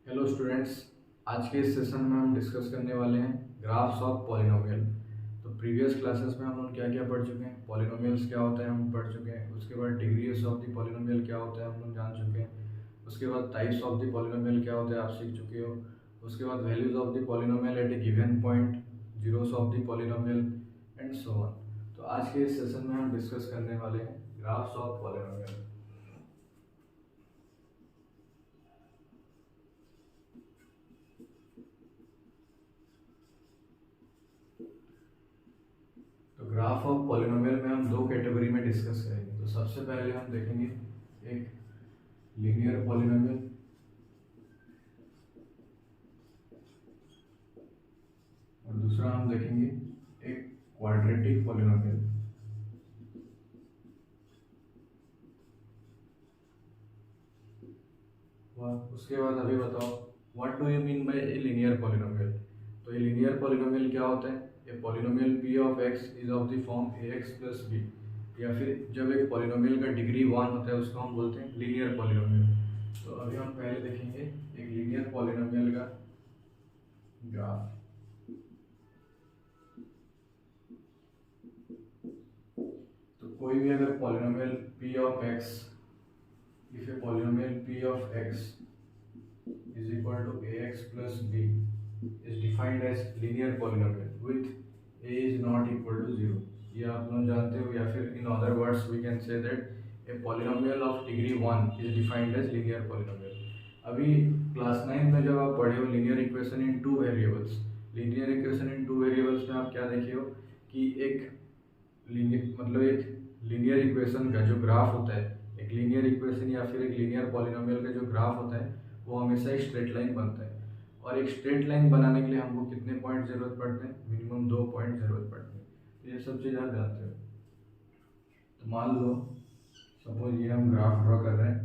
Hello students. आज के इस सेशन में हम डिस्कस करने वाले हैं ग्राफ्स ऑफ पॉलिनोमियल। तो प्रीवियस क्लासेस में हम लोग क्या क्या पढ़ चुके हैं, पॉलिनोमियल्स क्या होता है हम पढ़ चुके हैं। उसके बाद डिग्रीज ऑफ द पॉलिनोमियल क्या होता है हम लोग जान चुके हैं। उसके बाद टाइप्स ऑफ द पॉलिनोमियल क्या होता है आप सीख चुके हो। उसके बाद values of the polynomial at a given point, zeros of the polynomial and so on. तो आज के इस सेशन में हम डिस्कस करने वाले हैं ग्राफ्स ऑफ पॉलिनोमियल। तो ग्राफ ऑफ पॉलिनोमियल में हम दो कैटेगरी में डिस्कस करेंगे। तो सबसे पहले हम देखेंगे एक लीनियर पॉलिनोमियल और दूसरा हम देखेंगे एक क्वाड्रेटिक पॉलिनोमियल। उसके बाद अभी बताओ what do you mean by a linear polynomial. तो ये लीनियर पॉलिनोमियल क्या होता है? A polynomial p of x is of the form ax plus b, या फिर जब एक पॉलिनोमियल का डिग्री 1 होता है उसको हम बोलते हैं लीनियर पॉलिनोमियल। तो अभी हम पहले देखेंगे एक लीनियर पॉलिनोमियल का ग्राफ। तो कोई भी अगर polynomial p of x, if a polynomial p of x is equal to ax plus b is defined as linear polynomial with a is not equal to 0, ये आप लोग जानते हो। या फिर in other words we can say that a polynomial of degree 1 is defined as linear polynomial। अभी class 9 में जब आप पढ़े हो linear equation in two variables, linear equation in two variables में आप क्या देखे हो कि एक एक लीनियर इक्वेशन का जो ग्राफ होता है, एक लीनियर इक्वेशन या फिर एक लीनियर पॉलिनोमियल का जो ग्राफ होता है वो हमेशा एक स्ट्रेट लाइन बनता है। और एक स्ट्रेट लाइन बनाने के लिए हमको कितने पॉइंट जरूरत पड़ते हैं? मिनिमम 2 पॉइंट जरूरत पड़ते हैं। तो ये सब चीज़ आप जानते हो। तो मान लो सपोज ये हम ग्राफ ड्रॉ कर रहे हैं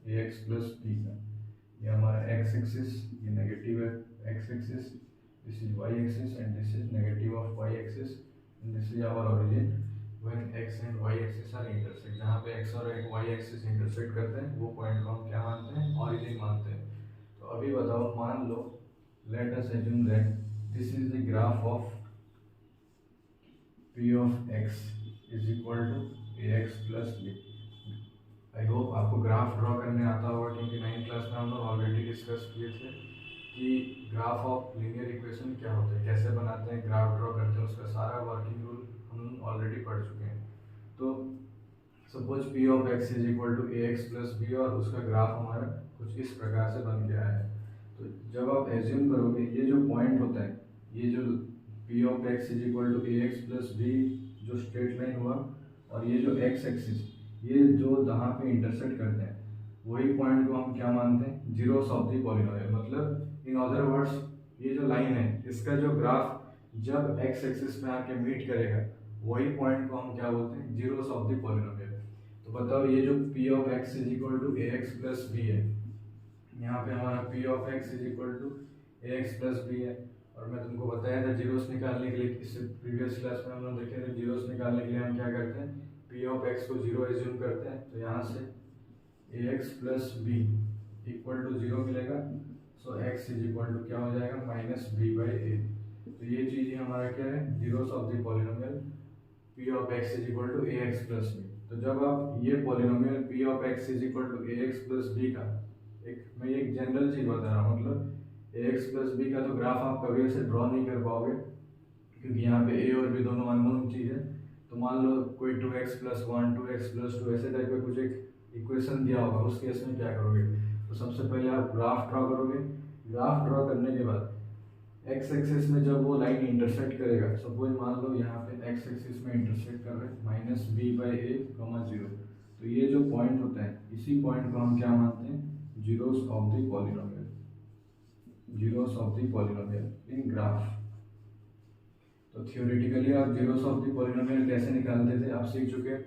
ए एक्स प्लस बी का। ये हमारा एक्स एक्सिस, ये नेगेटिव है x axis, this is y axis and this is negative of y axis and this is our origin when x and y axis are intersect। जहाँ पे x और y axis intersect करते हैं वो point को हम क्या मानते हैं? ऑरिजिन मानते हैं। तो अभी बताओ, मान लो let us assume that this is the graph of p of x is equal to ax plus b। I hope आपको ग्राफ ड्रॉ करने आता होगा, क्योंकि 9th क्लास में हम लोग ऑलरेडी डिस्कस किए थे कि ग्राफ ऑफ लीनियर इक्वेशन क्या होता है, कैसे बनाते हैं, ग्राफ ड्रॉ करते हैं, उसका सारा वर्किंग रूल हम ऑलरेडी पढ़ चुके हैं। तो suppose p of x is equal to ax plus b और उसका ग्राफ हमारा कुछ इस प्रकार से बन के आया है। तो जब आप एज्यूम करोगे ये जो पॉइंट होता है, ये जो p of x is equal to ax plus b जो स्ट्रेट लाइन हुआ, और ये जो x एक्सिस ये जो जहाँ पे इंटरसेक्ट करते हैं वही पॉइंट को हम क्या मानते हैं? Zeros of the polynomial. मतलब इन अदर वर्ड्स ये जो लाइन है इसका जो ग्राफ जब x एक्सिस में आके मीट करेगा वही पॉइंट को हम क्या बोलते हैं? Zeros of the polynomial. तो बताओ ये जो p of x is equal to ax plus b है, यहाँ पे हमारा p of x is equal to ax plus b है। और मैं तुमको बताया था जीरोस निकालने के लिए, इससे प्रीवियस क्लास में हम लोग देखे थे जीरोस निकालने के लिए हम क्या करते हैं? p ऑफ x को जीरो एज्यूम करते हैं। तो यहाँ से ax plus b equal to zero मिलेगा। So x is equal to क्या हो जाएगा? Minus b by a. तो ये चीज़ हमारा क्या है? Zeros of the polynomial p of x is equal to ax plus b। तो जब आप ये polynomial p of x is equal to ax plus b का मैं एक जनरल चीज़ बता रहा हूँ, मतलब ax प्लस b का तो ग्राफ आप कभी ऐसे ड्रॉ नहीं कर पाओगे, क्योंकि यहाँ पे a और b दोनों अननोन चीज़ है। तो मान लो कोई 2x प्लस 1, 2x प्लस 2 ऐसे टाइप का कुछ एक इक्वेशन दिया होगा, उस केस में क्या करोगे? तो सबसे पहले आप ग्राफ ड्रॉ करोगे। ग्राफ ड्रॉ करने के बाद एक्स एक्सिस में जब वो लाइन इंटरसेक्ट करेगा, सपोज मान लो यहाँ पे एक्स एक्सिस में इंटरसेक्ट कर रहे हैं minus b by a comma zero. तो ये जो पॉइंट होता है इसी पॉइंट को हम क्या मानते हैं? Zeros of the polynomial, zeros of the polynomial in graph. तो थियोरेटिकली आप जीरोस ऑफ द पॉलिनोमियल कैसे निकालते थे आप सीख चुके हैं।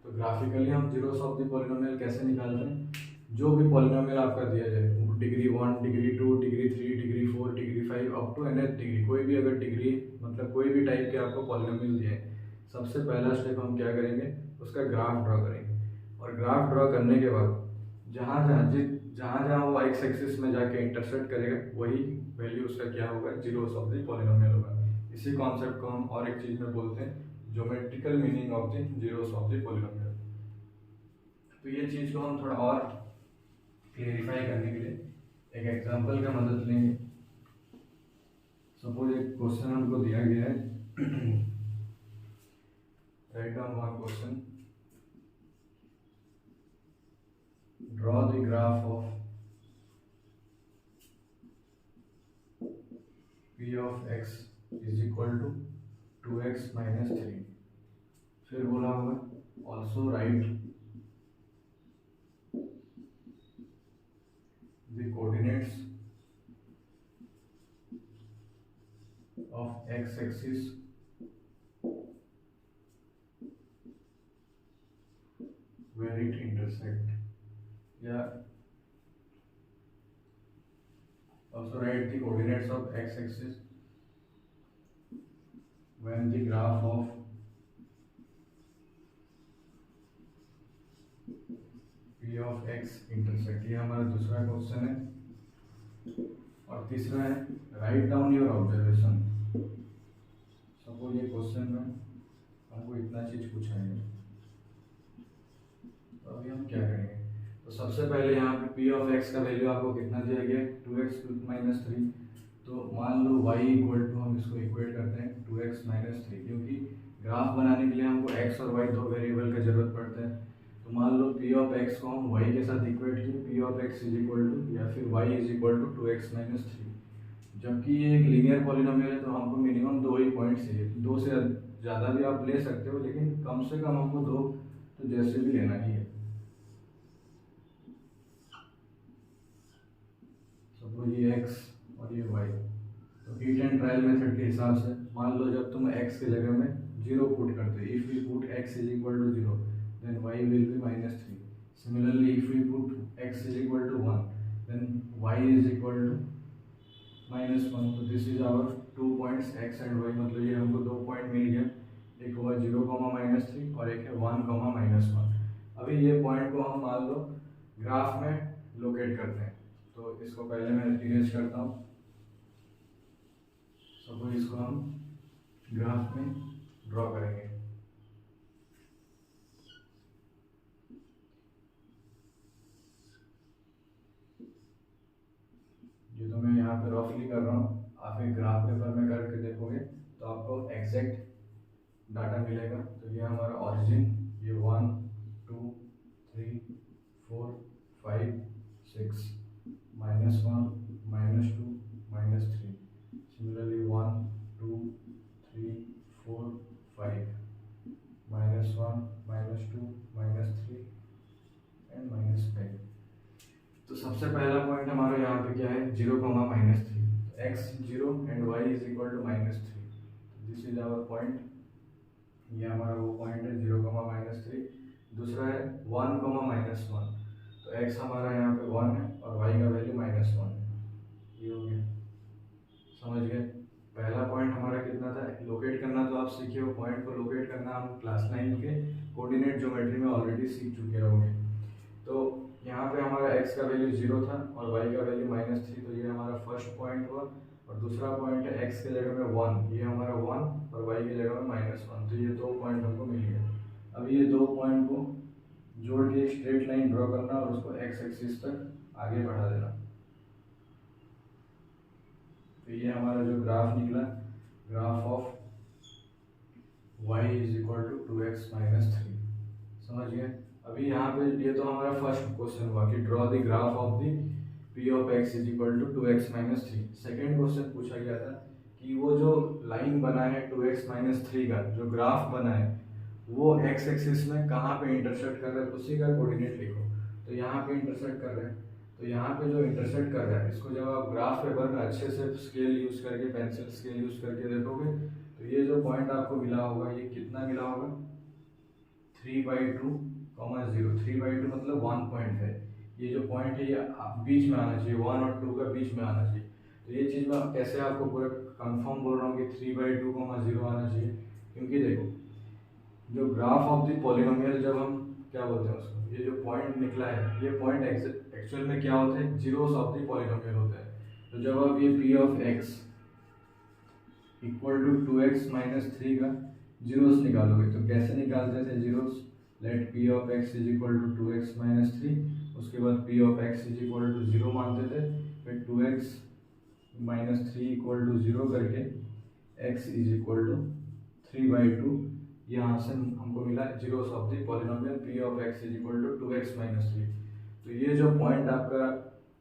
तो ग्राफिकली हम जीरोस ऑफ द पॉलिनोमियल कैसे निकालते हैं? जो भी पॉलिनोमियल आपका दिया जाए, degree 1, degree 2, degree 3, degree 4, degree 5 up to nth degree, कोई भी अगर डिग्री मतलब कोई भी टाइप के आपको पॉलिनोमियल दिए, सबसे पहला स्टेप हम क्या करेंगे? उसका ग्राफ ड्रॉ करेंगे। और ग्राफ ड्रॉ करने के बाद जहाँ जहाँ जहाँ जहाँ वो एक्स एक्सिस में जाके इंटरसेक्ट करेगा वही वैल्यू उसका क्या होगा, जीरोस ऑफ द पॉलिनोमियल होगा। इसी कॉन्सेप्ट को हम और एक चीज़ में बोलते हैं geometrical meaning of the zeros of the polynomial. तो ये चीज़ को हम थोड़ा और क्लियरिफाई करने के लिए एक एग्जांपल का मदद लेंगे। सपोज एक क्वेश्चन हमको दिया गया है, write down one question, draw the graph of p of x is equal to 2x minus 3। फिर बोला होगा also right the coordinates of x axis where it intersect, या also write the coordinates of x axis when the graph of p of x intersect। ये हमारा दूसरा question है। और तीसरा है write down your observation. Suppose ये question में हमको इतना चीज पूछा है, तो अभी हम क्या करेंगे, तो सबसे पहले यहाँ पे p ऑफ x का वैल्यू आपको कितना दिया गया है, 2x माइनस 3। तो मान लो y इक्वल टू, हम इसको इक्वेट करते हैं 2x माइनस 3, क्योंकि ग्राफ बनाने के लिए हमको x और y दो वेरिएबल का जरूरत पड़ता है। तो मान लो p ऑफ x को हम y के साथ इक्वेट किए, p of x is equal to, या फिर y is equal to 2x minus 3। जबकि ये एक लीनियर पॉलिनोमियल है तो हमको मिनिमम दो ही पॉइंट चाहिए, दो से ज़्यादा भी आप ले सकते हो, लेकिन कम से कम हमको दो तो जैसे भी लेना ही है। सपोज ये x और ये y, तो हीट एंड ट्रायल मेथड के हिसाब से मान लो जब तुम x की जगह में 0 पुट करते हो, if we put x is equal to 0 then y will be minus 3। Similarly, if we put x is equal to 1 then y is equal to minus 1। तो this is our 2 points x and y, मतलब ये हमको दो point मिल गया, एक हुआ 0, minus 3 और एक है 1, माइनस 1। अभी ये पॉइंट को हम मान लो ग्राफ में लोकेट करते हैं, तो इसको पहले मैं इरेज करता हूँ। सपोज इसको हम ग्राफ में ड्रॉ करेंगे। ये तो मैं यहाँ पे रफली कर रहा हूँ, आप एक ग्राफ पेपर में करके देखोगे तो आपको एग्जैक्ट डाटा मिलेगा। तो ये हमारा ओरिजिन, ये 1 2 3 4 5 6 -1 -2 -3। Similarly 1 2 3 4 5 -1 -2 -3 and -5। तो सबसे पहला पॉइंट हमारा यहाँ पे क्या है, 0, minus 3। x 0 and y is equal to -3। This is our point, ये हमारा वो पॉइंट है 0, माइनस 3। दूसरा है 1, -1। तो x हमारा यहाँ पे 1 है और y का वैल्यू -1 है। ये हो गया, समझ गए। पहला पॉइंट हमारा कितना था, लोकेट करना तो आप सीखे हो, पॉइंट को लोकेट करना हम क्लास 9 के कोऑर्डिनेट ज्योमेट्री में ऑलरेडी सीख चुके होंगे। तो यहाँ पे हमारा x का वैल्यू 0 था और y का वैल्यू -3, तो ये हमारा फर्स्ट पॉइंट हुआ। और दूसरा पॉइंट है x के जगह में 1, ये हमारा 1 और y की जगह में -1, तो ये दो पॉइंट हमको मिल गए। अब ये दो पॉइंट को जोड़ के स्ट्रेट लाइन ड्रॉ करना और उसको x एक्सिस तक आगे बढ़ा देना। तो ये हमारा जो ग्राफ निकला, graph of y is equal to 2x minus 3, समझ गए। अभी यहाँ पे ये तो हमारा फर्स्ट क्वेश्चन हुआ कि draw the graph of the p of x is equal to 2x minus 3। Second question पूछा गया था कि वो जो लाइन बना है 2x माइनस 3 का जो ग्राफ बना है वो x एक्सिस में कहाँ पे इंटरसेक्ट कर रहा है, उसी का कोऑर्डिनेट लिखो। तो यहाँ पे इंटरसेक्ट कर रहे हैं, तो यहाँ पे जो इंटरसेक्ट कर रहा है इसको जब आप ग्राफ पेपर में अच्छे से स्केल यूज करके, पेंसिल स्केल यूज करके देखोगे तो ये जो पॉइंट आपको मिला होगा, ये कितना मिला होगा, 3/2, 0। 3/2 मतलब 1 पॉइंट है। ये जो पॉइंट है ये बीच में आना चाहिए, 1 और 2 का बीच में आना चाहिए। तो ये चीज़ मैं कैसे आपको पूरा कंफर्म बोल रहा हूँ कि 3/2, 0 आना चाहिए, क्योंकि देखो जो ग्राफ ऑफ द पॉलिनोमियल, जब हम क्या बोलते हैं उसको, ये जो पॉइंट निकला है ये पॉइंट एक्चुअल में क्या होते हैं, जीरोस ऑफ द पॉलिनोमियल होते हैं। तो जब आप ये p of x equal to 2x minus 3 का जीरोस निकालोगे तो कैसे निकालते थे zeros, let p of x is equal to 2x minus 3, उसके बाद p of x is equal to 0 मानते थे, फिर 2x माइनस 3 इक्वल टू 0 करके x इज इक्वल टू 3/2, यहाँ से हमको मिला zeros of the polynomial p of x is equal to 2x minus 3। तो ये जो पॉइंट आपका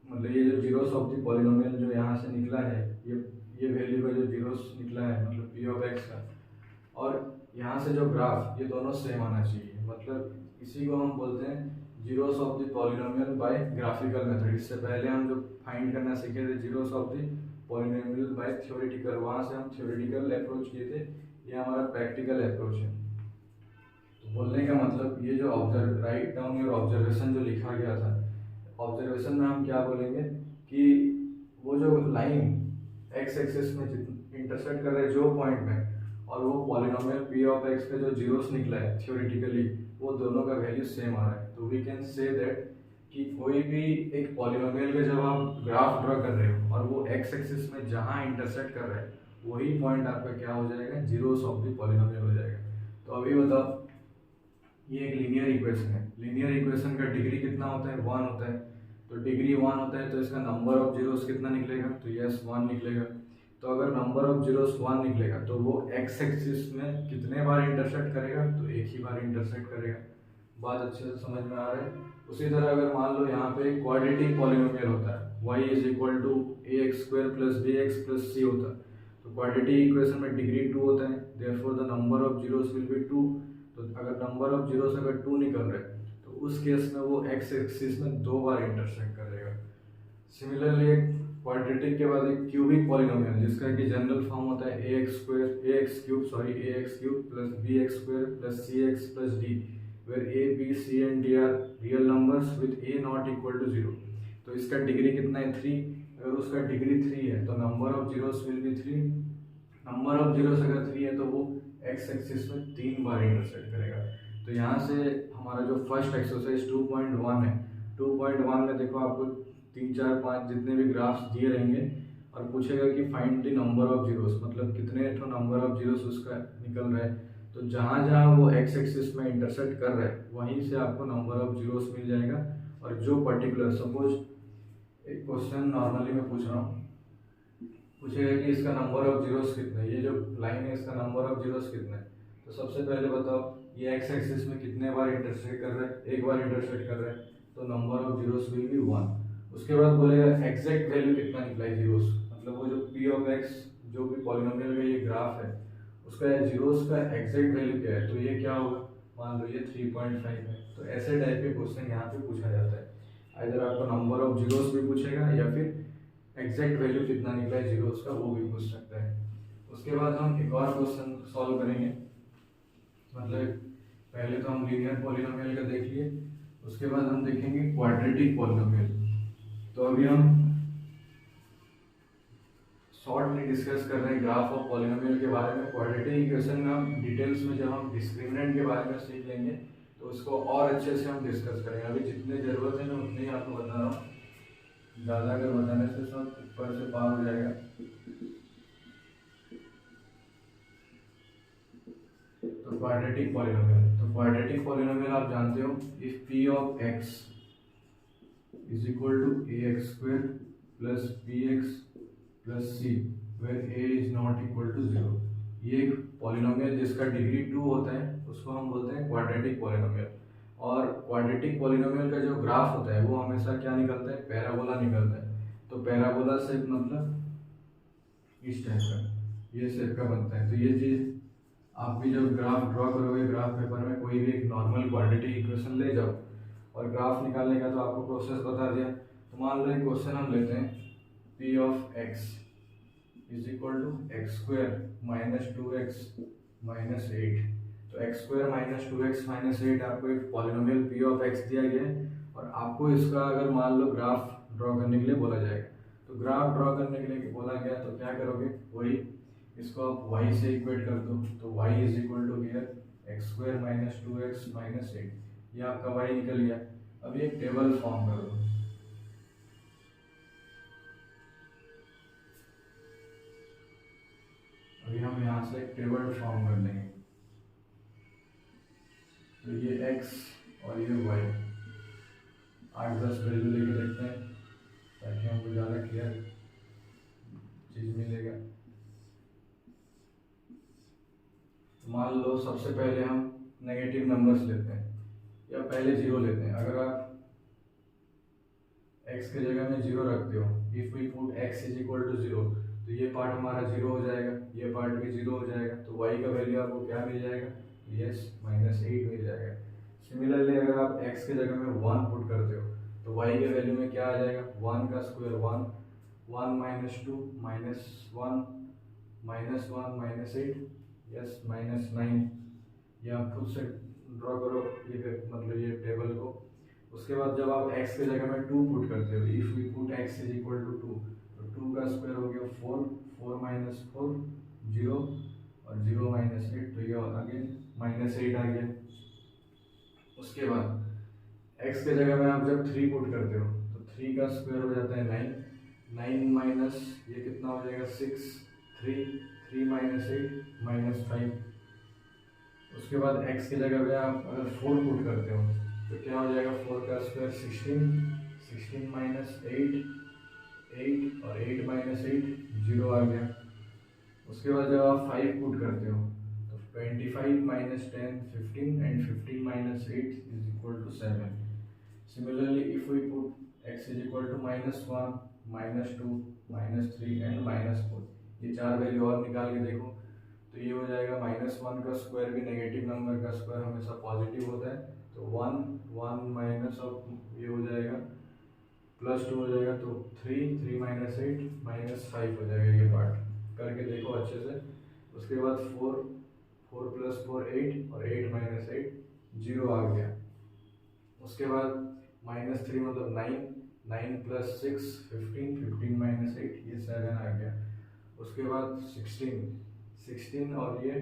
मतलब ये जो जीरोस ऑफ द पॉलिनोमियल जो यहाँ से निकला है, ये वैल्यू का जो जीरोस निकला है मतलब पी ऑफ एक्स का, और यहाँ से जो ग्राफ, ये दोनों सेम आना चाहिए। मतलब इसी को हम बोलते हैं zeros of the polynomial by graphical method. इससे पहले हम जो फाइंड करना सीखे थे zeros of the polynomial bye theoretical, वहाँ से हम थ्योरेटिकल अप्रोच किए थे, ये हमारा प्रैक्टिकल अप्रोच है। तो बोलने का मतलब ये जो observe write down your observation जो लिखा गया था, ऑब्जर्वेशन में हम क्या बोलेंगे कि वो जो लाइन एक्स एक्सिस में इंटरसेक्ट कर रहे हैं जो पॉइंट में, और वो पॉलिनोमियल पी ऑफ एक्स का जो जीरोस निकला है थ्योरेटिकली, वो दोनों का वैल्यू सेम आ रहा है। तो वी कैन से दैट कि कोई भी एक पॉलिनोमियल का जब आप ग्राफ ड्रॉ कर रहे हो और वो एक्स एक्सिस में जहाँ इंटरसेक्ट कर रहा है वही पॉइंट आपका क्या हो जाएगा, जीरोस ऑफ द पॉलिनोमियल हो जाएगा। तो अभी बताओ, ये एक लीनियर इक्वेशन है, लीनियर इक्वेशन का डिग्री कितना होता है, 1 होता है। तो डिग्री 1 होता है तो इसका नंबर ऑफ जीरोस कितना निकलेगा, तो यस 1 निकलेगा। तो अगर नंबर ऑफ जीरोस 1 निकलेगा तो वो एक्स एक्सिस में कितने बार इंटरसेक्ट करेगा, तो एक ही बार इंटरसेक्ट करेगा। बात अच्छे से समझ में आ रहा है। उसी तरह अगर मान लो यहाँ पे क्वाड्रेटिक पॉलिनोमियल होता है, y is equal to ax² plus bx plus c होता है, तो क्वाड्रेटिक इक्वेशन में डिग्री 2 होता है, therefore the number of zeros will be 2। तो अगर नंबर ऑफ जीरोस अगर 2 निकल रहा है तो उस केस में वो एक्स एक्सिस में 2 बार इंटरसेक्ट करेगा। सिमिलरली क्वाड्रेटिक के बाद एक क्यूबिक पॉलिनोमियल जिसका कि जनरल फॉर्म होता है ax cube plus bx² plus cx plus d, where a, b, c and d are real numbers with a not equal to 0। तो इसका डिग्री कितना है, 3। अगर उसका डिग्री 3 है तो number of zeros will be 3। Number of zeros अगर 3 है तो वो एक्स एक्सिस में 3 बार इंटरसेक्ट करेगा। तो यहाँ से हमारा जो फर्स्ट एक्सरसाइज 2.1 है, 2.1 में देखो आपको 3, 4, 5 जितने भी ग्राफ्स दिए रहेंगे और पूछेगा कि find the number of zeros, मतलब कितने तो नंबर ऑफ जीरोस उसका निकल रहा है। तो जहाँ जहाँ वो एक्स एक्सिस में इंटरसेक्ट कर रहा है वहीं से आपको नंबर ऑफ जीरोस मिल जाएगा। और जो पर्टिकुलर सपोज एक क्वेश्चन नॉर्मली मैं पूछ रहा हूँ, पूछेगा कि इसका नंबर ऑफ जीरोस कितना है, ये जो लाइन है इसका नंबर ऑफ जीरोस कितना है। तो सबसे पहले बताओ ये एक्स एक्सिस में कितने बार इंटरसेक्ट कर रहा है, एक बार इंटरसेक्ट कर रहा है, तो number of zeros will be 1। उसके बाद बोलेगा एग्जैक्ट वैल्यू कितना निकला है जीरोस, मतलब वो जो पी ऑफ एक्स जो भी पॉलिनोमियल का ये ग्राफ है उसका जीरोस का एग्जैक्ट वैल्यू क्या है, तो ये क्या होगा, मान लो ये 3.5 है। तो ऐसे टाइप के क्वेश्चन यहाँ पे पूछा जाता है। इधर आपको नंबर ऑफ जीरोस भी पूछेगा या फिर एग्जैक्ट वैल्यू कितना निकला है जीरोस का वो भी पूछ सकता है। उसके बाद हम एक और क्वेश्चन सॉल्व करेंगे, मतलब पहले तो हम लीनियर पॉलिनोमियल का देख लिए, उसके बाद हम देखेंगे क्वाड्रेटिक पॉलिनोमियल। तो अभी हम शॉर्ट में डिस्कस कर रहे हैं ग्राफ ऑफ पॉलिनोमियल के बारे में। क्वाड्रेटिक इक्वेशन में हम डिटेल्स में जब हम डिस्क्रिमिनेंट के बारे में सीख लेंगे तो उसको और अच्छे से हम डिस्कस करेंगे। अभी जितने ज़रूरत है मैं उतने ही आपको बता रहा हूँ, ज़्यादा अगर बताने से सब ऊपर से पार हो जाएगा। तो क्वाड्रेटिक पॉलिनोमियल आप जानते हो, if p of x is equal to ax² plus bx plus c where a is not equal to 0, ये एक पॉलिनोमियल जिसका डिग्री 2 होता है उसको हम बोलते हैं क्वाड्रेटिक पॉलिनोमियल। और क्वाड्रेटिक पॉलिनोमियल का जो ग्राफ होता है वो हमेशा क्या निकलता है, पैराबोला निकलता है। तो पैराबोला से मतलब इस टाइप का ये शेप का बनता है। तो ये चीज़ आप भी जब ग्राफ ड्रॉ करोगे ग्राफ पेपर में कोई भी एक नॉर्मल क्वाड्रेटिक इक्वेशन ले जाओ और ग्राफ निकालने का तो आपको प्रोसेस बता दिया। तो मान लो एक क्वेश्चन हम लेते हैं, p of x is equal to x² minus 2x minus 8। तो x² माइनस 2x माइनस 8 आपको एक पॉलिनोमियल पी ऑफ एक्स दिया गया है और आपको इसका अगर मान लो ग्राफ ड्रॉ करने के लिए बोला जाएगा। तो ग्राफ ड्रॉ करने के लिए बोला गया तो क्या करोगे, वही इसको आप y से इक्वेट कर दो। तो y is equal to here x² minus 2x minus 8, ये आपका y निकल गया। अब ये टेबल फॉर्म कर दो, से एक टेबल फॉर्म कर लेंगे। तो ये x और ये y 8-10 वैल्यू लेके देखते हैं ताकि हमको ज़्यादा क्लियर चीज़ मिलेगा। मान लो सबसे पहले हम नेगेटिव नंबर्स लेते हैं या पहले जीरो लेते हैं। अगर आप x के जगह में जीरो रखते हो, if we put x is equal to zero, तो ये पार्ट हमारा जीरो हो जाएगा, ये पार्ट भी जीरो हो जाएगा। तो y का वैल्यू आपको क्या मिल जाएगा? यस -8 मिल जाएगा। सिमिलरली अगर आप x के जगह में 1 पुट करते हो तो y के वैल्यू में क्या आ जाएगा? 1 का स्क्वायर 1, 1 - 2 -1 -8 यस -9। ये आप खुद से ड्रॉ करो ये मतलब ये टेबल को। उसके बाद जब आप x के जगह में 2 पुट करते हो, if we put x is equal to 2, तो 2 का स्क्वायर हो गया 4, 4 - 4 0 और 0 - 8, तो ये अगेन -8 आ गया। उसके बाद x के जगह में आप जब 3 पुट करते हो तो 3 का स्क्वायर हो जाता है 9, 9 माइनस ये कितना हो जाएगा 6, 3 -8 -5। उसके बाद x की जगह पे आप अगर 4 पुट करते हो तो क्या हो जाएगा? 4 का स्क्वायर 16, 16 - 8 8 और 8 - 8 0 आ गया। उसके बाद जब आप 5 पुट करते हो तो 25 - 10 15 and 15 - 8 is equal to 7। Similarly if we put x is equal to -1 -2 -3 and -4, ये 4 वैल्यू और निकाल के देखो तो ये हो जाएगा -1 का स्क्वायर भी नेगेटिव नंबर का स्क्वायर हमेशा पॉजिटिव होता है, तो 1 1 माइनस ऑफ ये हो जाएगा +2 हो जाएगा, तो 3 3 - 8 -5 हो जाएगा। ये पार्ट करके देखो अच्छे से। उसके बाद 4 4 + 4 8 और 8 - 8 0 आ गया। उसके बाद -3 मतलब 9, 9 + 6 15 15 - 8 ये 7 आ गया। उसके बाद 16 और ये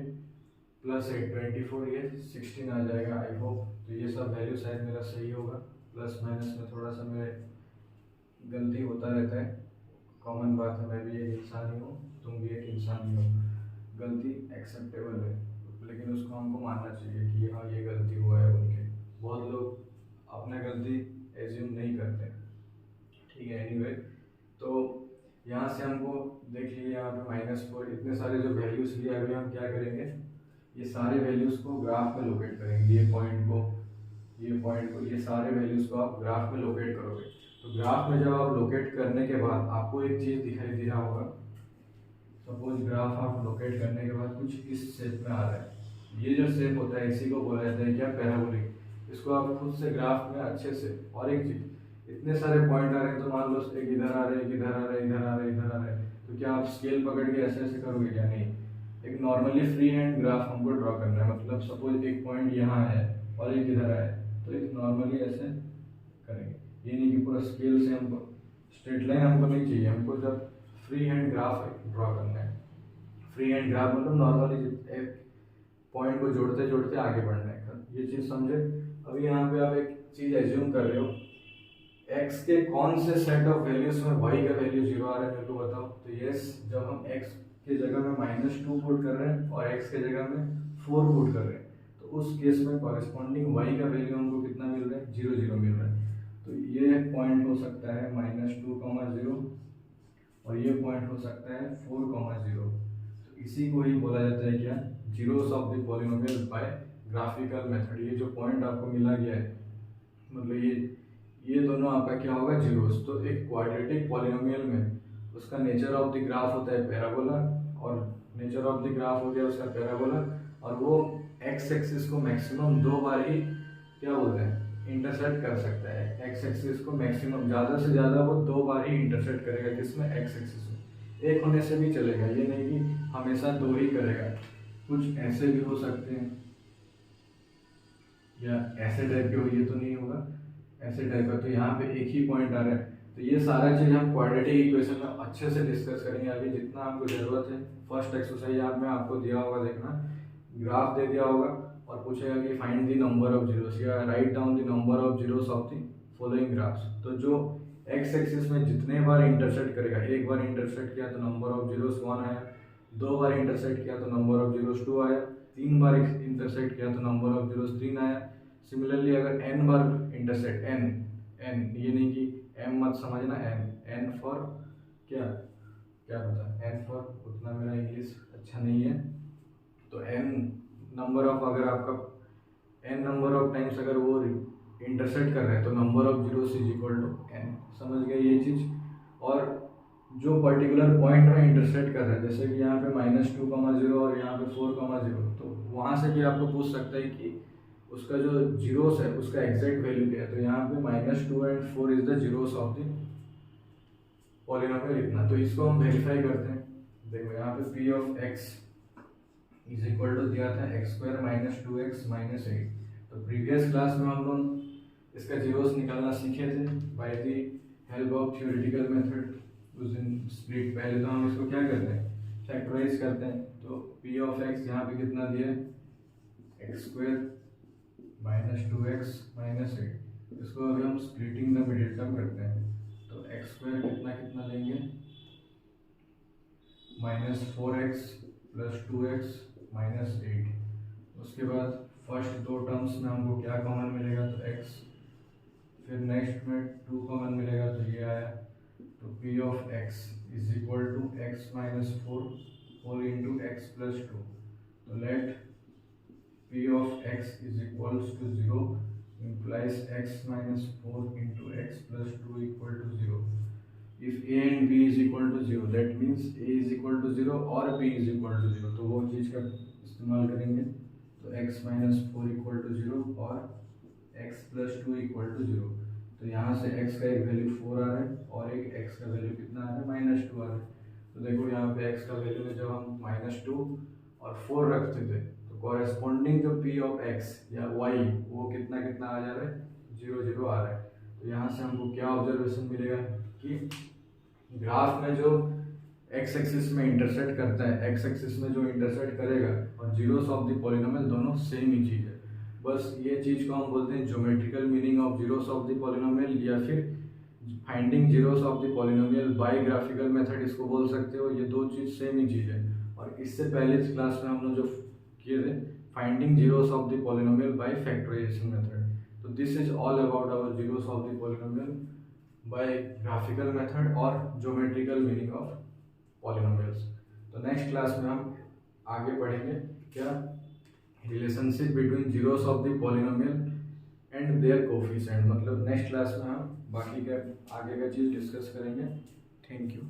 +8 24 ये 16 आ जाएगा। आई होप तो ये सब वैल्यू शायद मेरा सही होगा। प्लस माइनस में थोड़ा सा मेरे गलती होता रहता है, कॉमन बात है, मैं भी एक इंसान ही हूँ, तुम भी एक इंसान ही हो, गलती एक्सेप्टेबल है, लेकिन उसको हमको मानना चाहिए कि हाँ ये गलती हुआ है बोल के। बहुत लोग अपना गलती एज्यूम नहीं करते, ठीक है। एनीवे तो यहाँ से हमको देख लीजिए यहाँ पे -4 इतने सारे जो वैल्यूज लिए, अभी हम क्या करेंगे ये सारे वैल्यूज को ग्राफ में लोकेट करेंगे। ये पॉइंट को ये सारे वैल्यूज को आप ग्राफ में लोकेट करोगे। तो ग्राफ में जब आप लोकेट करने के बाद आपको एक चीज़ दिखाई दे रहा होगा। सपोज ग्राफ आप लोकेट करने के बाद कुछ इस शेप में आ रहा है, ये जो शेप होता है इसी को बोला जाता है क्या? पैराबोलिक। इसको आप खुद से ग्राफ में अच्छे से, और एक चीज़ इतने सारे पॉइंट आ रहे हैं तो मान लो एक इधर आ रहे हैं, एक इधर आ रहे हैं, इधर आ रहे हैं, इधर आ रहे हैं, तो क्या आप स्केल पकड़ के ऐसे ऐसे करोगे क्या? नहीं, एक नॉर्मली फ्री हैंड ग्राफ हमको ड्रॉ करना है। मतलब सपोज एक पॉइंट यहाँ है और एक इधर है, तो एक नॉर्मली ऐसे करेंगे। ये नहीं कि पूरा स्केल से हमको स्ट्रेट लाइन हमको नहीं चाहिए, हमको जब फ्री हैंड ग्राफ ड्रॉ करना है। फ्री हैंड ग्राफ मतलब नॉर्मली एक पॉइंट को जोड़ते जोड़ते आगे बढ़ने का, ये चीज़ समझे। अभी यहाँ पे आप एक चीज़ एज्यूम कर रहे हो, x के कौन से सेट ऑफ वैल्यूज में y का वैल्यू 0 आ रहा है मेरे को बताओ। तो यस, जब हम x के जगह में -2 पुट कर रहे हैं और x के जगह में 4 पुट कर रहे हैं, तो उस केस में कॉरेस्पॉन्डिंग y का वैल्यू हमको कितना मिल रहा है? 0 0 मिल रहा है। तो ये पॉइंट हो सकता है -2, 0 और ये पॉइंट हो सकता है 4, 0। तो इसी को ही बोला जाता है क्या? Zeros of the polynomial by graphical method. ये जो पॉइंट आपको मिला गया है, मतलब ये दोनों आपका क्या होगा? जीरोस। तो एक क्वाड्रेटिक पॉलिनोमियल में उसका नेचर ऑफ द ग्राफ होता है पैराबोला, और नेचर ऑफ द ग्राफ हो गया उसका पैराबोला, और वो एक्स एक्सिस को मैक्सिमम 2 बार ही क्या बोलते हैं? इंटरसेक्ट कर सकता है। एक्स एक्सिस को मैक्सिमम ज़्यादा से ज़्यादा वो 2 बार ही इंटरसेक्ट करेगा, किसमें? एक्स एक्सिस में। एक होने से भी चलेगा, ये नहीं कि हमेशा 2 ही करेगा, कुछ ऐसे भी हो सकते हैं या ऐसे टाइप के हो, ये तो नहीं होगा ऐसे टाइप का। तो यहाँ पे एक ही पॉइंट आ रहा है। तो ये सारा चीज़ हम क्वाड्रेटिक इक्वेशन में अच्छे से डिस्कस करेंगे अभी जितना हमको ज़रूरत है। फर्स्ट एक्सरसाइज आप में आपको दिया होगा, देखना ग्राफ दे दिया होगा और पूछेगा कि find the number of zeros या write down the number of zeros of the following graphs. तो जो एक्स एक्सिस में जितने बार इंटरसेक्ट करेगा, एक बार इंटरसेक्ट किया तो नंबर ऑफ जीरोस 1 आया, 2 बार इंटरसेक्ट किया तो नंबर ऑफ जीरोस 2 आया, 3 बार इंटरसेक्ट किया तो नंबर ऑफ जीरोस 3 आया। सिमिलरली अगर n बार इंटरसेक्ट n ये नहीं कि m मत समझना, n फॉर क्या क्या पता n फॉर, उतना मेरा इंग्लिश अच्छा नहीं है, तो n नंबर ऑफ, अगर आपका n नंबर ऑफ टाइम्स अगर वो इंटरसेक्ट कर रहे हैं तो number of zeros is equal to n। समझ गए ये चीज़। और जो पर्टिकुलर पॉइंट में इंटरसेक्ट कर रहा है, जैसे कि यहाँ पे -2,0 और यहाँ पे 4,0, तो वहाँ से भी आपको पूछ सकता है कि उसका जो जीरोस है उसका एग्जैक्ट वैल्यू क्या है। तो यहाँ पे -2 and 4 is the zeros of the polynomial इतना। तो इसको हम वेरीफाई करते हैं। देखो यहाँ पे p of x is equal to दिया था x² - 2x - 8। तो प्रीवियस क्लास में हम लोग इसका जीरोस निकालना सीखे थे by the help of theoretical method. उस दिन स्प्लिट, पहले तो हम इसको क्या करते हैं, फैक्टराइज करते हैं। तो p ऑफ x यहाँ पे कितना दिया है, x² - 2x - 8। इसको अभी हम स्प्लिटिंग द मिडिल टर्म करते हैं। तो x² कितना कितना लेंगे, -4x + 2x - 8। उसके बाद फर्स्ट दो टर्म्स में हमको क्या कॉमन मिलेगा, तो x, फिर नेक्स्ट में 2 कॉमन मिलेगा तो ये आया। तो p of x is equal to x - 4 whole into x + 2। तो let p of x is equals to 0 implies x - 4 into x + 2 equal to 0. If a and b is equal to 0, that means a is equal to 0 और b is equal to 0, तो वो चीज़ का इस्तेमाल करेंगे। तो x - 4 equal to 0 और x + 2 equal to 0। तो यहाँ से x का एक वैल्यू 4 आ रहा है और एक x का वैल्यू कितना आ रहा है, -2 आ रहा है। तो देखो यहाँ पे x का वैल्यू में जब हम -2 और 4 रखते थे तो कॉरेस्पॉन्डिंग जो p ऑफ x या y वो कितना कितना आ जा रहा है, 0 0 आ रहा है। तो यहाँ से हमको क्या ऑब्जर्वेशन मिलेगा कि ग्राफ में जो x एक्सिस में इंटरसेक्ट करता है, x एक्सिस में जो इंटरसेक्ट करेगा और जीरोस ऑफ द पॉलिनोमियल दोनों सेम ही चीज़ है। बस ये चीज़ को हम बोलते हैं geometrical meaning of zeros of the polynomial, या फिर finding zeros of the polynomial by graphical method इसको बोल सकते हो। ये दो चीज़ सेम ही चीज़ है। और इससे पहले क्लास में हम लोग जो किए थे finding zeros of the polynomial by factorisation method. तो this is all about our zeros of the polynomial by graphical method और ज्योमेट्रिकल मीनिंग ऑफ पॉलिनोमियल्स। तो नेक्स्ट क्लास में हम आगे पढ़ेंगे क्या, relationship between zeros of the polynomial and their coefficient. मतलब next class में हम बाकी का आगे का चीज़ डिस्कस करेंगे। Thank you.